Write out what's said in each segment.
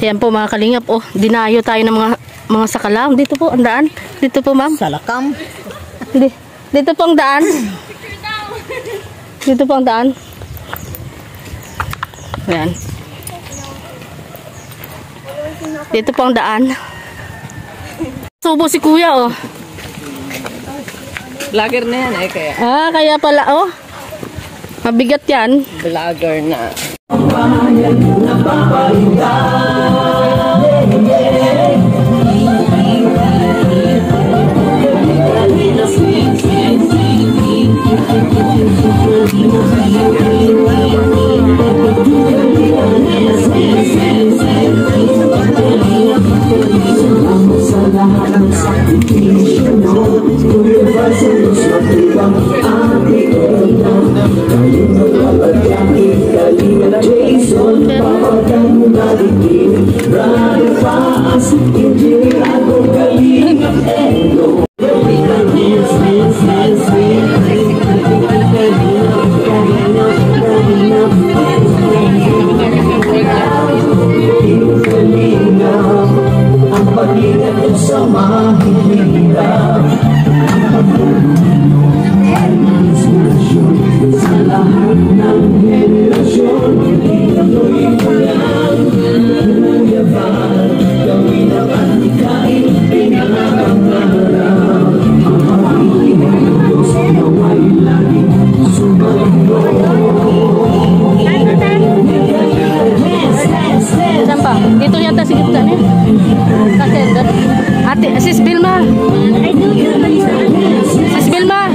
Ayan po mga kalingap. Oh, dinayo tayo ng mga sakalam. Dito po ang daan. Dito po ma'am. Salakam. Dito po ang daan. Dito po ang daan. Ayan. Dito po ang daan. Subo si kuya oh. Vlogger na yan eh kaya. Ah, kaya pala oh. Mabigat yan. Vlogger na. Dito yata si Gita niya. Kasi ate, sis Bilma. Sis Bilma.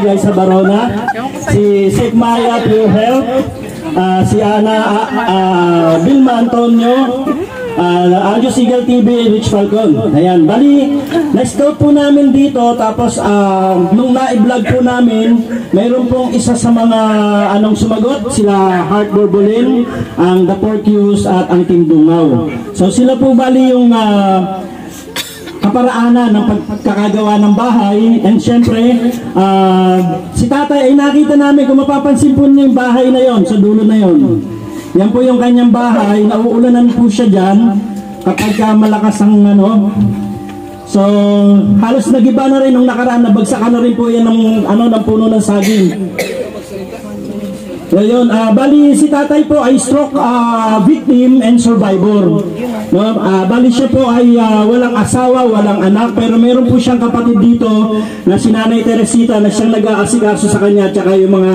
Guys sa Barona, si Sigmaya Pure Health, si Ana Vilma Antonio, Aljo Sigal TV, Rich Falcon. Ayan, bali, na-scout po namin dito, tapos nung na-vlog po namin, mayroon pong isa sa mga sumagot, sila Heart Borbolin, ang The Porcuse at ang Team Dungaw. So sila po bali yung kaparaanan ng pagkakagawa ng bahay, and syempre si tatay ay nakita namin, kung mapapansin po niyo yung bahay na yon sa dulo na yon, yan po yung kanyang bahay, nauulanan po siya dyan kapag malakas ang so halos nagiba na rin nung nakaraan, nabagsakan na rin po yan ng ng puno ng saging. Ngayon, bali si tatay po ay stroke victim and survivor. No? Bali siya po ay walang asawa, walang anak, pero meron po siyang kapatid dito na si Nanay Teresita na siyang nag-aasikaso sa kanya at saka yung mga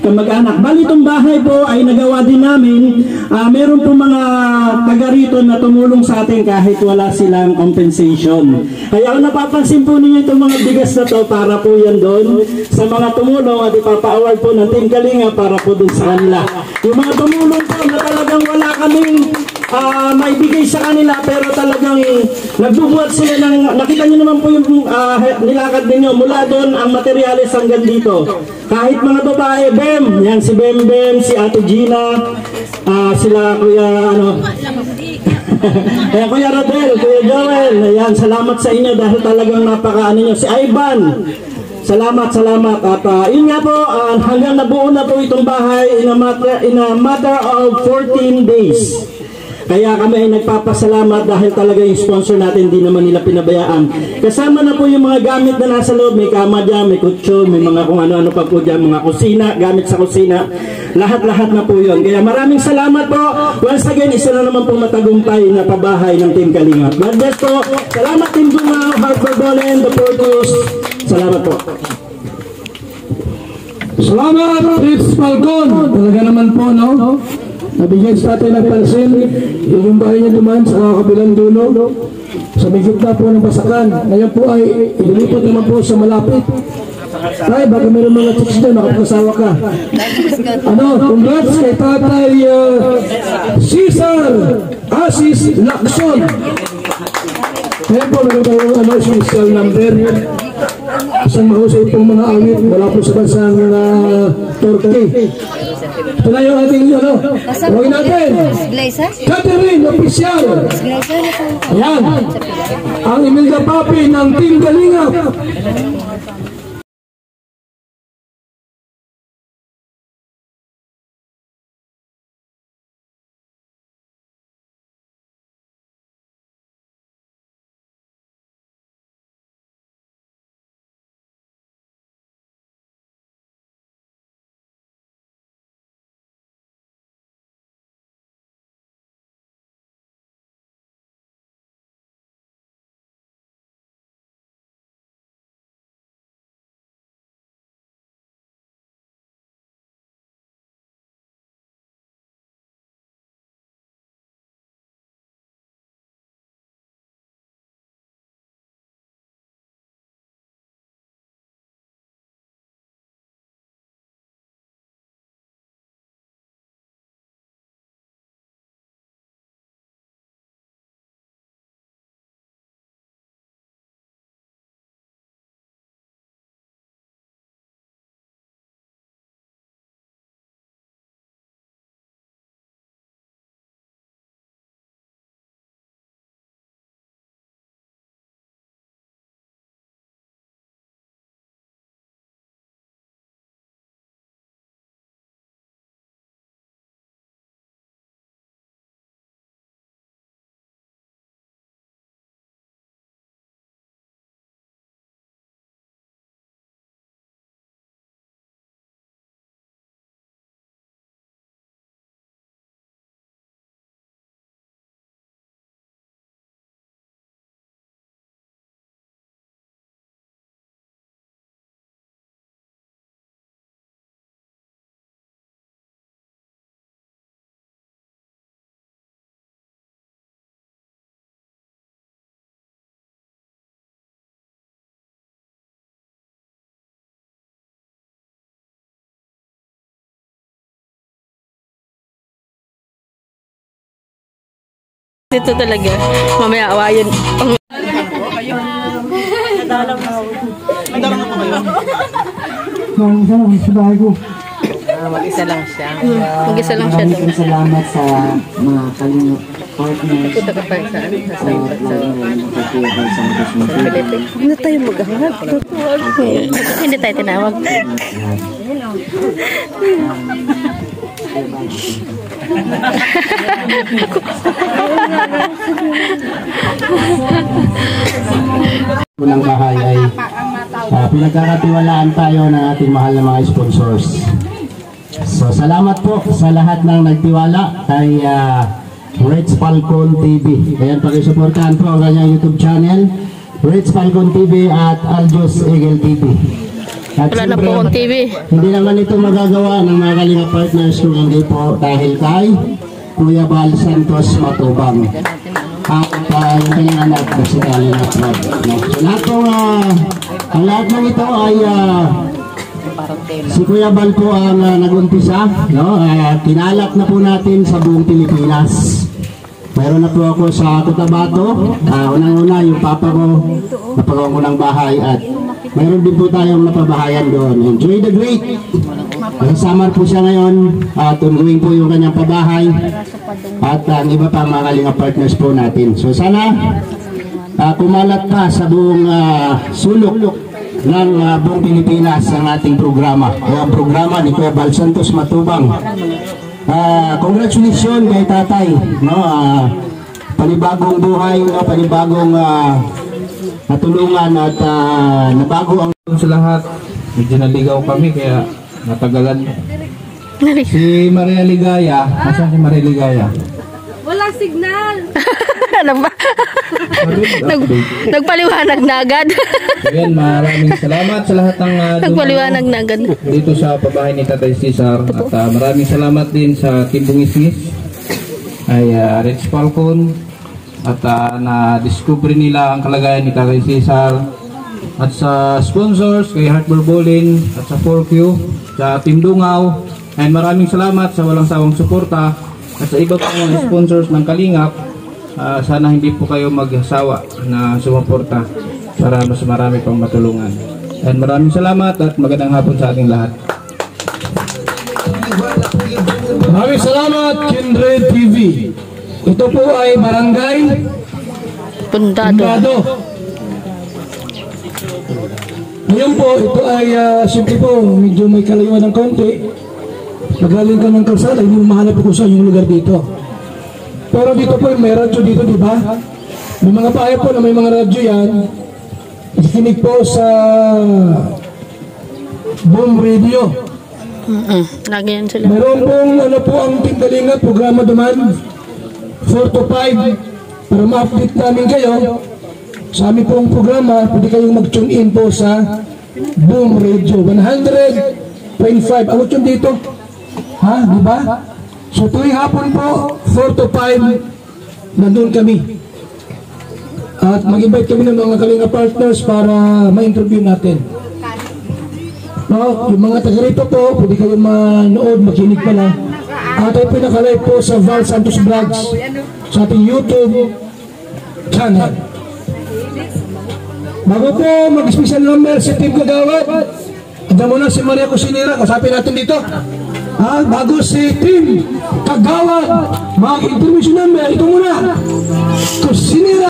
kamag-anak. Bali itong bahay po ay nagawa din namin. Meron po mga taga rito na tumulong sa atin kahit wala silang compensation. Kaya kung napapansin po ninyo itong mga bigas na to, para po yan doon sa mga tumulong at ipapa-award po ng Team Kalinga para po dun sa kanila. Yung mga tumulong po na talagang wala kaming maibigay sa kanila, pero talagang nagbubuhat sila ng, nakita nyo naman po yung nilakad ninyo mula doon ang materyales hanggang dito. Kahit mga babae, Bem, yan si Bem Bem, si Ate Gina, sila Kuya Kaya Kuya Rodel, Kuya Joel, ayan, salamat sa inyo dahil talagang napaka-ano nyo. Si Ivan, salamat. At yun nga po, hanggang nabuo na po itong bahay in a matter of 14 days. Kaya kami ay nagpapasalamat dahil talaga yung sponsor natin, di naman nila pinabayaan. Kasama na po yung mga gamit na nasa loob, may kama dyan, may kutsyon, may mga kung ano-ano pa po dyan, mga kusina, gamit sa kusina, lahat-lahat na po yun. Kaya maraming salamat po. Once again, isa na naman po matagumpay na pabahay ng Team Kalingap. God bless po. Salamat Team Gumaw, Hardcore Bolen, The Portos. Salamat po. Salamat, Fritz Falcon. Talaga naman po, no? Nabigyan sa atin ng pansin. Yung bahay niya duman sa kabilang dulo. Sa may gitna po ng Basakan. Ngayon po ay ililipat naman po sa malapit. Tay, baka meron mga chicks doon, nakapagkasawa ka. Ano, congrats kay Tatay Cesar Asis Lacson. Ngayon po, meron tayong special number. Isang mahusay itong mga awit wala po sa bansang Turkey. Ito na yung ating huwag natin Catherine Official. Ayan ang Imelda Papi ng Team Kalingap. Dito talaga. Mamaya awayan. Mag-isa lang siya. Mag-isa lang siya. Maraming salamat sa mga Kalingap partners. Punta ka pa saan? Huwag na tayo maghanap. Hindi tayo tinawag. Unang bahay ay pinagkakatiwalaan tayo ng ating mahal na mga sponsors. So salamat po sa lahat ng nagtiwala kay Reds Falcon TV. Ayan, pakisuportahan po ang kanyang YouTube channel, Reds Falcon TV at Aljos Eagle TV. At Wala na po akong TV. Hindi naman ito magagawa ng mga Kalingap partners kung hindi po dahil kay Kuya Bal Santos Matubang. At yung kanyang anak na si Kalingap Vlog. So ang lahat ng ito ay si Kuya Bal po ang nag-umpisa. Kinalap na po natin sa buong Pilipinas. Meron na po ako sa Cotabato. Unang-una yung papa ko, napagawa ko ng bahay at meron din po tayong napabahayan doon. Enjoy the Great. Kasama po siya ngayon at ongoing po yung kanyang pabahay at ang iba pa mga Kalingap partners po natin. So sana kumalat pa sa buong sulok ng buong Pilipinas ang ating programa. O ang programa ni Kuya Bal Santos Matubang. congratulations kay tatay, no? Panibagong buhay, no? Panibagong natulungan at nabago ang sa lahat. Medyo naligaw kami kaya natagalan. Si Maria Ligaya, nasaan si Maria Ligaya? Walang signal. Nagpaliwanag na agad. Ayan, maraming salamat sa lahat ng Nagpaliwanag na agad. dito sa pabahay ni Tatay Cesar. At maraming salamat din sa Team Bungis-ngis ay Rich Falcon at na-discover nila ang kalagayan ni Tatay Cesar at sa sponsors kay Heartburn Bowling at sa 4Q sa Team Dungaw. And maraming salamat sa walang sawang suporta at sa iba pang mga sponsors ng Kalingap. Sana hindi po kayo magsawa na sumuporta para mas marami pang matulungan. And maraming salamat at magandang hapon sa ating lahat. Maraming salamat, Kindred TV. Ito po ay Barangay Pundado. Ngayon po, ito ay simple po, medyo may kalayuan ng konti. Magaling ka ng kalsada, hindi mo mahanap kung saan yung lugar dito. Pero dito po, may radyo dito, di ba? May mga bahay po na may mga radyo yan. Ikinig po sa Boom Radio. Lagi yan sila. Meron pong ano po ang Team Kalingap, programa duman 4 to 5 para ma-update namin kayo sa aming pong programa. Pwede kayong mag-tune in po sa Boom Radio 100.5. Awat yun dito, ha, di ba? So tuwing hapon po 4 to 5 nandun kami at mag-invite kami ng mga Kalingap partners para ma-interview natin. No, yung mga taga rito po, pwede kayong manood, makinig pala. At ay pinaka-live po sa Val Santos Vlogs sa ating YouTube channel. Bago po mag-special number si Team Kagawad, ito muna si Maria Cusinera, kasapin natin dito. Bago si Team Kagawad, mag-intermission number, ito muna, Cusinera.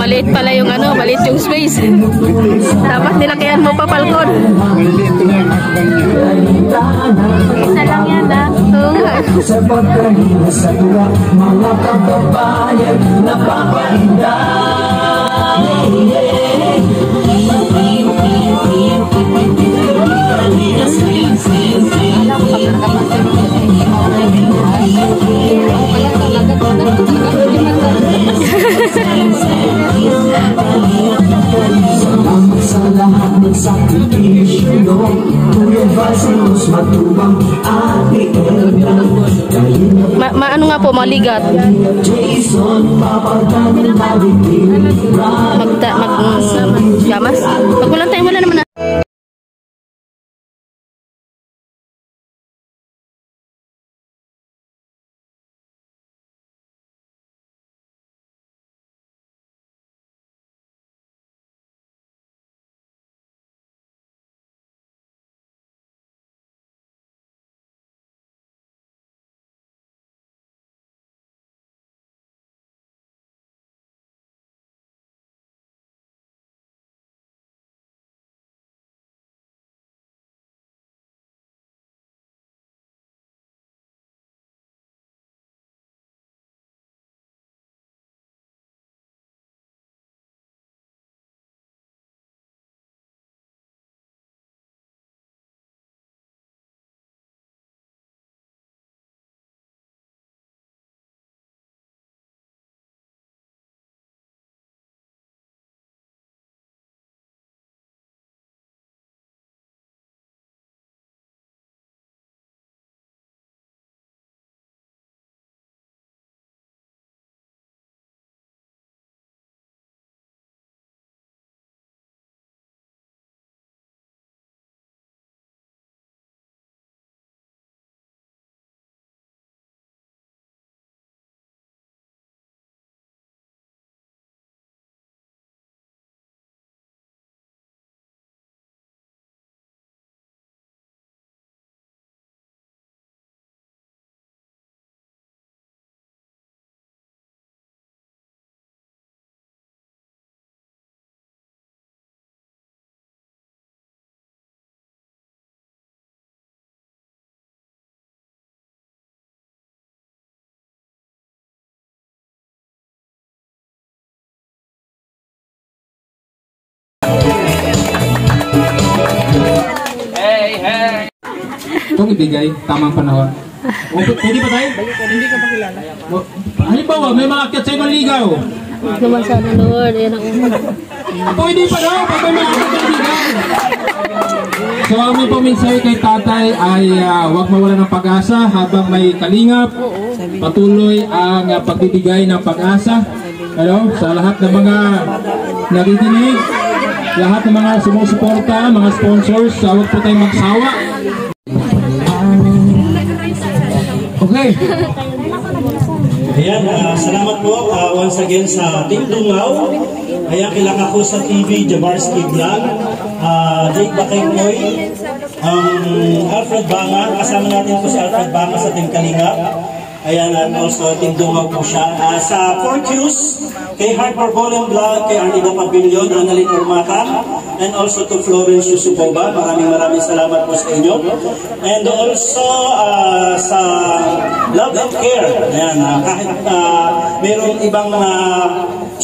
Maliit pala yung maliit yung space. Dapat nilakihan mo pa, Falcon. Isa lang yan, Oo nga. Sa pagkanina sa tuwa, mga kababayan, napapahinda. Salamat sa lahat ng sakripisyo, Kuya Vasos, matubang Ate Elna, Ano nga po, maligat. Jason, papadaming nabitin, Gamas? Pag walang time, wala naman na. pong ibigay, tamang panahon. Pwede ba tayo? Hindi ka makilala. Halimbawa, may mga akyat sa ibang ligaw. Huwag naman sana, Lord. Ayan ang una. Pwede pa daw, pag may mga akyat sa ligaw. So, ang may paminsay kay tatay ay huwag mawala ng pag-asa habang may kalingap. Patuloy ang pagbibigay ng pag-asa. Ano, sa lahat ng mga nakikinig, lahat ng mga sumusuporta, mga sponsors, huwag po tayong magsawa. Okay. Ayan, salamat po once again sa Team Dungaw. Ayan, kilaka ko sa TV, Jabarski Vlog, Jake Bakaykoy, Alfred Banga, kasama natin po si Alfred Banga sa Team Kalingap. Ayan, at also Team Dungaw po siya. Sa 4Qs, kay Harper Bolem Vlog, kay Arnida Pavilion, Annalyn Ormata, and also to Florence Yusupoba. Maraming salamat po sa inyo. And also sa Love and Care. Ayan, kahit mayroong ibang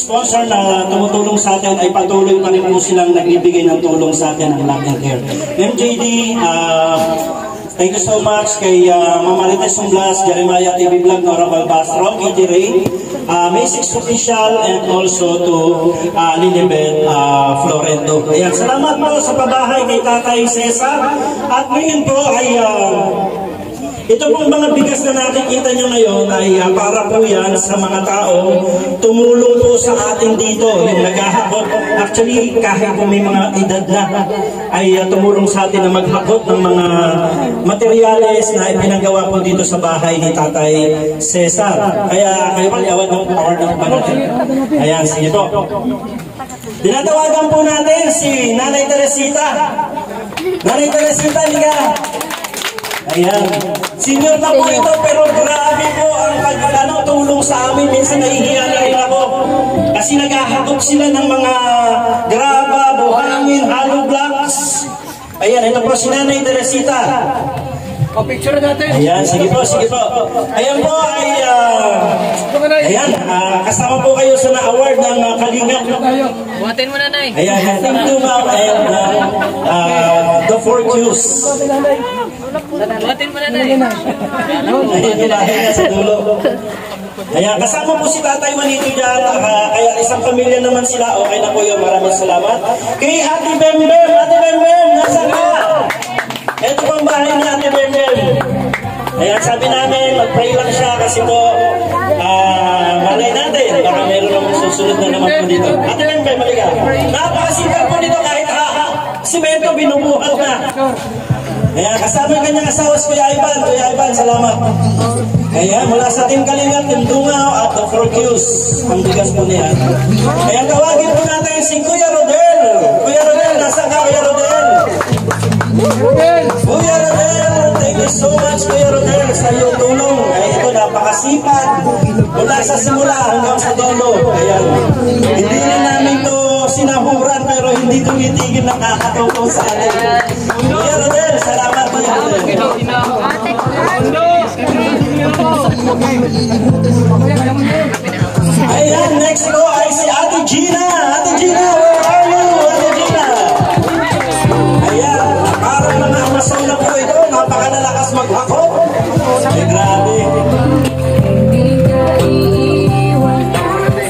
sponsor na tumutulong sa atin, ay patuloy pa rin po silang nagbibigay ng tulong sa atin ng Love and Care. MJD, thank you so much kay Mamarites Sumblas, Jeremiah TV Vlog, Nora Balbastro, KJ Ray, Macy's Official, and also to Lilibet Florendo. Ayan, salamat po sa pabahay kay Tatay Cesar. At ngayon po ay ito pong mga bigas na nakikita nyo ngayon ay para po yan sa mga tao tumulong po sa atin dito, yung naghahakot. Actually, kahit po may mga edad na ay tumulong sa atin na maghakot ng mga materyales na ipinagawa po dito sa bahay ni Tatay Cesar. Kaya kayo pa liawad ng award ng panatin. Ayan, sige po. Dinatawagan po natin si Nanay Teresita. Nanay Teresita, liga. Ayan. Senior na po ito, pero grabe po ang tulong sa amin. Minsan nahihiya na rin ako. Kasi naghahakot sila ng mga graba, buhangin, hollow blocks. Ayan, ito po si Nanay Teresita. Picture natin. Ayan, sige po, sige po. Ayan po ay, ayan, kasama po kayo sa na-award ng Kalingap. Buhatin mo na, Nay. Ayan, thank you ma'am, and the 4Qs. Buhatin mo na, Nay. Ayan, ilahin na sa dulo. Ayan, kasama po si Tatay Manito dyan, kaya isang pamilya naman sila. Okay na po yun, maraming salamat. Kay Ate Bembem, nasa ka? Ito pang bahay ni Ate Bembem. Ayan, sabi namin, mag-pray lang siya kasi po, malay natin, baka meron naman susunod na naman po dito. Ate Bembem, maliga. Napakasipag po dito kahit simento, binubuhat na. Ayan, kasama yung kanyang asawa si Kuya Ivan. Kuya Ivan, salamat. Ayan, mula sa Team Kalingap, Team Dungaw at the 4Qs. Ang bigas po niya. Ayan, tawagin po natin si Kuya Rodel. Kuya Rodel, nasa ka Kuya Rodel? Kuya Rodel, thank you so much Kuya Rodel sa iyong tulong. Ay, ito napakasipag. Mula sa simula hanggang sa dulo. Ayan, hindi na namin ito sinahuran pero hindi tumitigil na nakakatulong sa atin. Kuya Rodel, salamat Kuya Rodel. Ayan, next po ay si Ate Gina. Ate Gina, where are you? Ate Gina. Ayan, parang mga amasaw na po ito. Napakalalakas maghakot. Ay, grabe.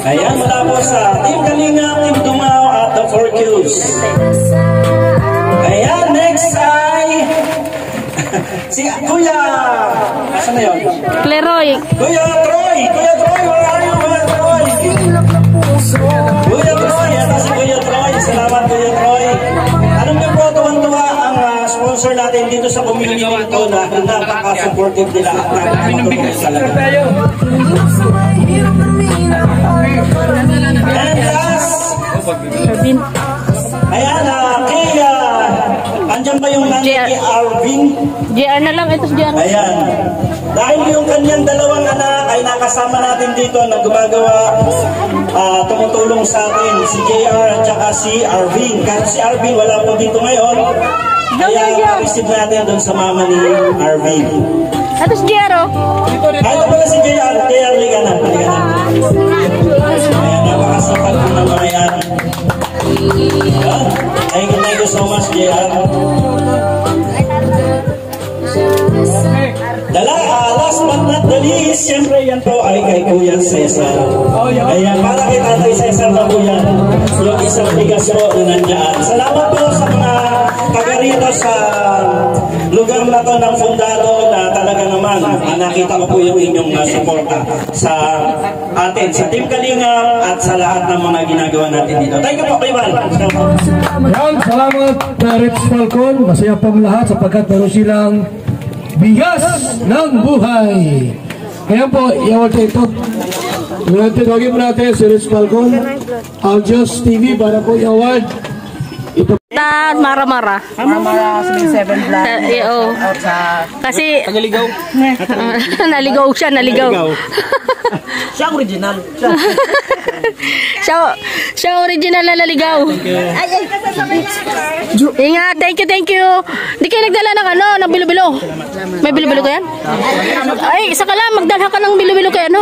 Ayan, mula po sa Team Kalingap, Team Dungaw at the 4Qs. Ayan, next ay si Kuya. Saan na yun? Leroy. Kuya Troy! Kuya Troy, where are you? Kuya Troy! Kuya Troy! Ito si Kuya Troy. Salamat Kuya Troy. Alam niyo po, tuwang-tuwa ang sponsor natin dito sa community ito na napaka-supportive nila at napaka-matulong talaga. And last, ayan, kaya andyan ba yung nanay ni Arvin? JR na lang, ito si JR. Ayan. Dahil yung kanyang dalawang anak ay nakasama natin dito na gumagawa, tumutulong sa atin, si JR at saka si Arvin. Kahit si Arvin wala po dito ngayon, kaya receive natin doon sa mama ni Arvin. Ito si JR, oh. Ito pala si JR. JR, liga na. Ayan, napakasipag po ng mga yan. Thank you so much, JR. not the least, siyempre yan po ay kay Kuya Cesar. Ayan, para kay Tatay Cesar na po yan. Yung isang bigas po na nandiyan. Salamat po sa mga taga rito sa lugar na to ng Fundado na talaga naman nakita ko po yung inyong suporta sa atin, sa Team Kalingap at sa lahat ng mga ginagawa natin dito. Thank you po, Ivan. Yan, salamat Rich Falcon. Masaya pong lahat sapagkat meron silang bigas ng buhay. Kaya po, iawag tayo ito. Tawagin mo natin si Rich Falcon, Aljos TV para po i-award. Mara-mara. Mara 77 vlog. Oo. Kasi Naligaw. naligaw siya, naligaw. Siya original. Siya original na naligaw. Ingat, thank you. Di kayo nagdala ng ng bilo-bilo. May bilo-bilo ka yan? Ay, isa ka lang, magdala ka ng bilo-bilo kay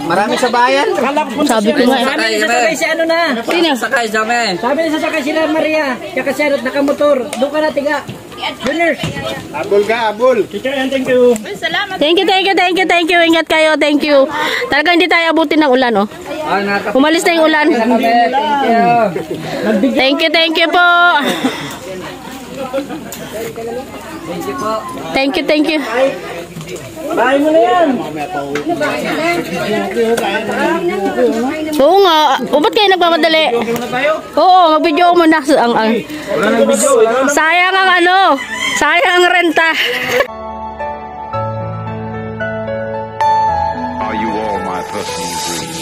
Marami sa bayan. Sabi ko nga. Sabi sasakay si na. Sino? Sakay sa amin. Sabi na sasakay sila Maria. Kaya kasi nakamotor. Doon ka na tiga. Winners. Thank you. Thank you. Ingat kayo, thank you. Talaga hindi tayo abutin ng ulan, oh. Umalis na yung ulan. Thank you po. Thank you. Bahay mo na yan. Oo nga. Ba't kayo nagmamadali? Oo, mag-video mo na. Sayang ang sayang ang renta. Are you all my personal dreams?